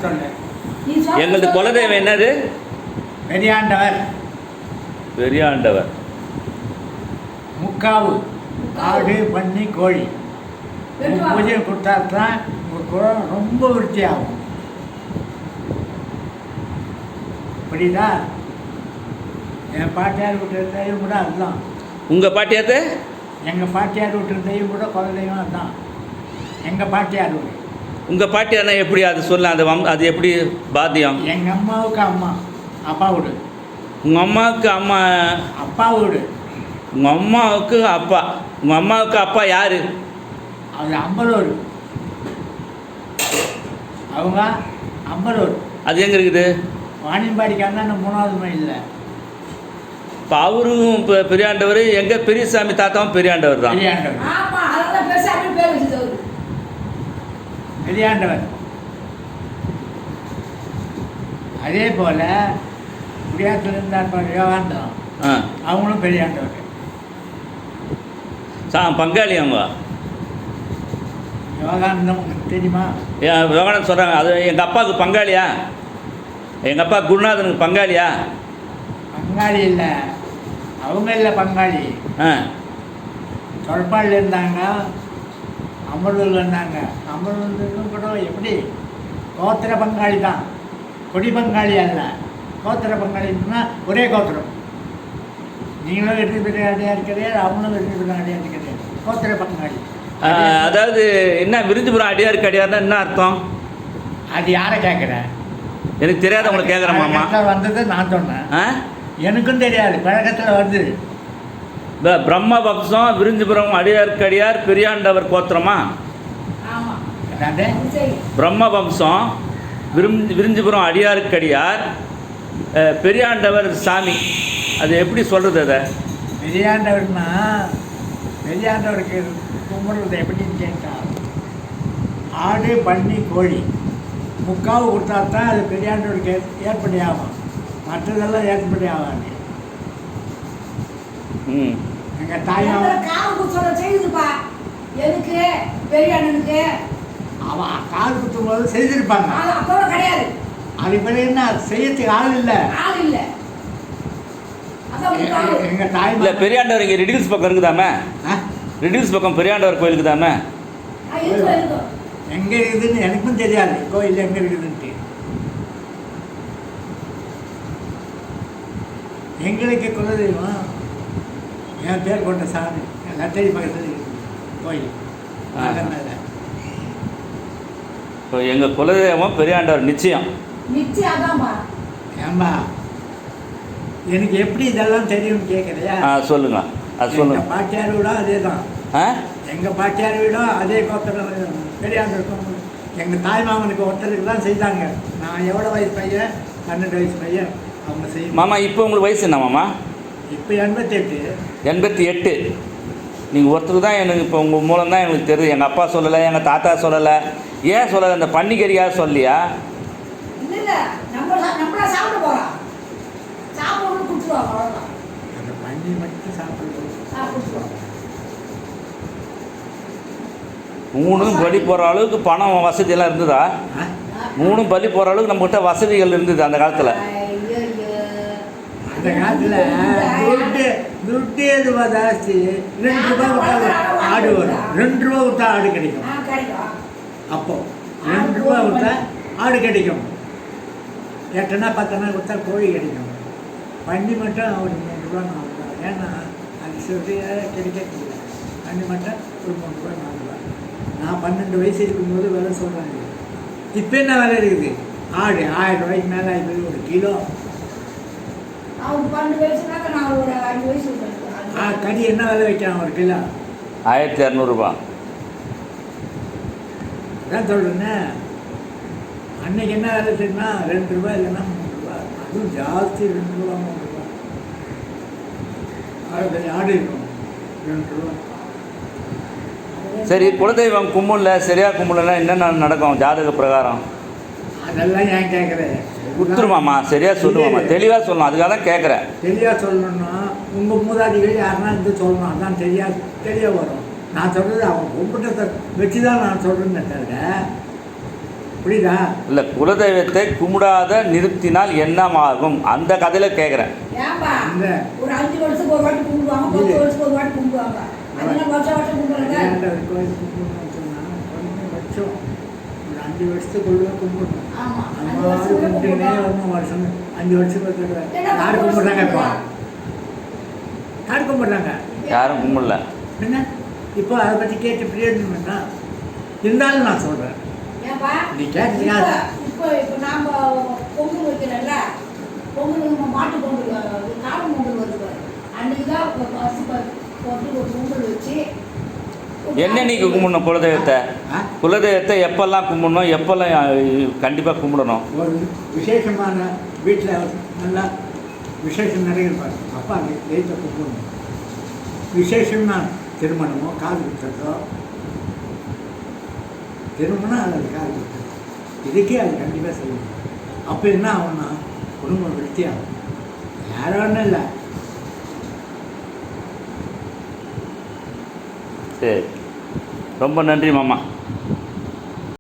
சொல்லு. எங்களது குலதெய்வம் என்னது? பெரியாண்டவர். பெரியாண்டவர். முக்காவு ஆடு பன்னி கோழி பூஜை கொடுத்தா தான் உங்கள் குலம் ரொம்ப விருத்தியாகும். புரியுதா? என் பாட்டியார் விட்டு தெய்வம் கூட அதுதான். உங்கள் பாட்டியாத்து? எங்கள் பாட்டியார் விட்டு தெய்வம் கூட குலதெய்வம் அதுதான். எங்கள் பாட்டியார் வீடு. உங்கள் பாட்டியார்னா எப்படி அது சொல்ல? அது அது எப்படி பாத்தியம்? எங்கள் அம்மாவுக்கு அம்மா அப்பா வீடு. உங்கள் அம்மாவுக்கு அம்மா அப்பா வீடு. உங்கள் அம்மாவுக்கு அப்பா. உங்கள் அம்மாவுக்கு அப்பா யார்? அது அம்பலூர். அவங்க அம்பலூர். அது எங்கே இருக்குது? வாணியம்பாடிக்காரனா இந்த 3வது மைலில். இப்போ அவரும் இப்போ பெரியாண்டவர். எங்கள் பெரியசாமி தாத்தாவும் பெரியாண்டவர் தான். பெரியாண்டவர். பெரியாண்டவர். அதே போல் குடியாத்தில் இருந்தார் யோகாந்தம். அவங்களும் பெரியாண்டவர். பங்காளி அவங்க. யோகானந்தம் உங்களுக்கு தெரியுமா? யோகானந்தம் சொல்கிறாங்க. அது எங்கள் அப்பாவுக்கு பங்காளியா? எங்கள் அப்பா குருநாதனுக்கு பங்காளியா? பங்காளி இல்லை, அவங்க இல்லை பங்காளி. தொல்பாடில் இருந்தாங்க, அம்பலூரில் இருந்தாங்க. அம்பலூர்லேருந்து கூட எப்படி கோத்திர பங்காளி தான், கொடி பங்காளி அல்ல. கோத்திர பங்காளின்னா ஒரே கோத்திரம். நீங்களும் வெற்றி பெற்றாடியாக இருக்கிறீர்கள், அவங்களும் வெற்றி பெற்றாடியாக இருக்கிறீர்கள். கோத்திர பங்காளி. அதாவது என்ன விருதுபுரம் அடியார் கடியார்னா என்ன அர்த்தம்? அது யாரை கேட்குறேன்? எனக்கு தெரியாத உங்களுக்கு கேட்குறேன் மாமா. வந்தது நான் சொன்னேன். எனக்கும் தெரியாது, பழக்கத்தில் வந்து பிரம்ம வம்சம் விருந்துபுரம் அடியார் பெரியாண்டவர் கோத்திரமா? பிரம்ம வம்சம் விருந்துபுரம் அடியார் பெரியாண்டவர் சாமி. அது எப்படி சொல்கிறது? அதை பெரியாண்டவர்னா பெரியாண்டவருக்கு கும்பிடுறது எப்படின்னு கேட்டால், ஆடு பன்னி கோழி முக்காவு கொடுத்தா தான் அது பெரியாண்டவருக்கு ஏற்படி ஆகும். மற்றதெல்லாம் ஏற்படி ஆகாது. எங்கள் எனக்கு பெரியாண்டனுக்கு அவன் கால் குத்தும் போது செய்திருப்பாங்க. அது பிறகு என்ன செய்யறதுக்கு ஆள் இல்லை. எங்கள் தாய் இல்லை பெரியாண்டவர் இங்கே ரெடில்ஸ் பக்கம் இருக்குதாமே? ரெடில்ஸ் பக்கம் பெரியாண்டவர் கோயிலுக்கு தாமே? எங்கே இருக்குதுன்னு எனக்கும் தெரியாது கோயில் எங்கே இருக்குதுன்ட்டு. எங்களுக்கு குலதெய்வம் என் பேர் கொண்ட சாமி லத்தடி பக்கத்தில் இருக்குது கோயில். இப்போ எங்கள் குலதெய்வம் பெரியாண்டவர் நிச்சயம். ஏம்பா எனக்கு எப்படி இதெல்லாம் தெரியும்னு கேட்குறியா? சொல்லுங்க. அது சொல்லுங்க. எங்கள் பாட்டியார் வீடும் அதே தான். எங்கள் பாட்டியார் வீடும் அதே கோத்திரம் பெரியாண்டவர். எங்கள் தாய் மாமனுக்கு ஒருத்தருக்கு தான் செய்தாங்க. நான் எவ்வளோ வயசு பையன்? 12 வயசு பையன். அவங்க செய்ய மாமா இப்போ உங்களுக்கு வயசு என்ன மாமா? இப்போ 88. 88. நீங்கள் ஒருத்தருக்கு தான் எனக்கு இப்போ உங்கள் மூலம் தான் எனக்கு தெரியுது. எங்கள் அப்பா சொல்லலை, எங்கள் தாத்தா சொல்லலை. ஏன் சொல்லலை? அந்த பன்னிக்கறியாக சொல்லியா? அந்த பன்னி மட்டும் சாப்பிடுவோம். 3 பலி போகிற அளவுக்கு பணம் வசதியெல்லாம் இருந்ததா? 3 பலி போகிற அளவுக்கு நம்மகிட்ட வசதிகள் இருந்தது அந்த காலத்தில். அந்த காலத்தில் துட்டு எதுவா ஜாஸ்தி. 2 ரூபா விட்டா ஆடு வரும். 2 ரூபா விட்டா ஆடு கிடைக்கும். அப்போ 2 ரூபா விட்டா ஆடு கிடைக்கும். 8 10 கொடுத்தா கோழி கிடைக்கும். பன்னி மட்டும் ஒரு 3 ரூபா 4 ரூபா. ஏன்னா அது சரியாக கிடைக்கல. பன்னி மட்டும் ஒரு 3 ரூபா 4 ரூபா. நான் 12 வயசு இருக்கும்போது விலை சொல்கிறாங்க. இப்போ என்ன விலை இருக்குது? ஆடு 1000 ரூபாய்க்கு மேலே ஆகிடுது ஒரு கிலோ. கறி என்ன விலை வைக்கிறான் ஒரு கிலோ? 1200 அதான் சொல்கிறேன்னே. அன்னைக்கு என்ன விலை தெரியுமா? 2 ரூபா இல்லைன்னா 3 ரூபா. அதுவும் ஜாஸ்தி 2 ரூபா 3 ரூபா. ஆடு இருக்கும் 2 ரூபா. சரி, குலதெய்வம் கும்பல சரியா கும்பலன்னா என்னென்ன நடக்கும் ஜாதக பிரகாரம்? அதெல்லாம் ஏன் கேட்குறேன்? கொடுத்துருமாம்மா, சரியா சொல்லுவாம்மா, தெளிவாக சொல்லணும். அதுக்காக தான் கேட்குறேன். தெளிவாக சொல்லணும்னா உங்கள் மூதாதிகள் யாருன்னா இருந்து சொல்லணும். அதான் தெரிய வரும். நான் சொல்கிறது அவன் கும்பிட்டத்தை வச்சு தான் நான் சொல்கிறேன்னு தவிர புரியுதா? இல்லை, குலதெய்வத்தை கும்பிடாத நிறுத்தினால் என்னமாகும் அந்த கதையில் கேட்குறேன். ஏன்பா இந்த ஒரு 5 வருஷத்துக்கு ஒரு வாட்டி கும்பிடுவாங்க, 10 வருஷத்துக்கு ஒரு வாட்டி கும்பிடுவாங்க. அதெல்லாம் வருஷம் வருஷம் கும்பிடுறாங்க. ஏன்டா கோயில் கும்பிடணும்னு சொன்னா குறைஞ்சபட்சம் ஒரு 5 வருஷத்துக்குள்ள கும்பிடணும். ஆமா, அது 5 மாதிரி வருஷத்துக்கு கும்பிட்டுனே கும்பிடுவாங்க. ஒன்றும் வருஷம் 5 வருஷத்துக்கு ஏன்னா யார் 10 கும்பிட்றாங்க இப்போ? வருஷம் யார் கும்பிட்றாங்க? யாரும் கும்பிடல. என்ன இப்போ அதை பற்றி கேட்டு பிரயோஜனம் வேண்டாம். இருந்தாலும் நான் சொல்கிறேன், ஏன்பா நீ கேட்டியா? இப்போ நாம பொங்கல் வைக்கிறோம்ல, பொங்கல் நம்ம மாட்டு பொங்கல், காணும் பொங்கல் வருது பாரு. அன்னைக்கு தான் பசு போட்டு ஒரு பொங்கல் வச்சு என்னன்னைக்கு கும்பிடணும் குலதெய்வத்தை? ஆ? குலதெய்வத்தை எப்பெல்லாம் கும்பிடணும், எப்பெல்லாம் கண்டிப்பாக கும்பிடணும்? ஒரு விசேஷமான வீட்டில் நல்லா விசேஷம் நிறைய இருப்பார், அப்பா அந்த தெய்வத்தை கும்பிடணும். விசேஷம்னா திருமணமோ காது குத்துறதோ, திருமணம் அல்லது காது குத்துறது, இதுக்கே அது கண்டிப்பாக செய்யணும். அப்போ என்ன ஆகும்னா குடும்பம் விருத்தியாகும். யாரோ ஒன்றும் இல்லை. சரி, ரொம்ப நன்றி மாமா.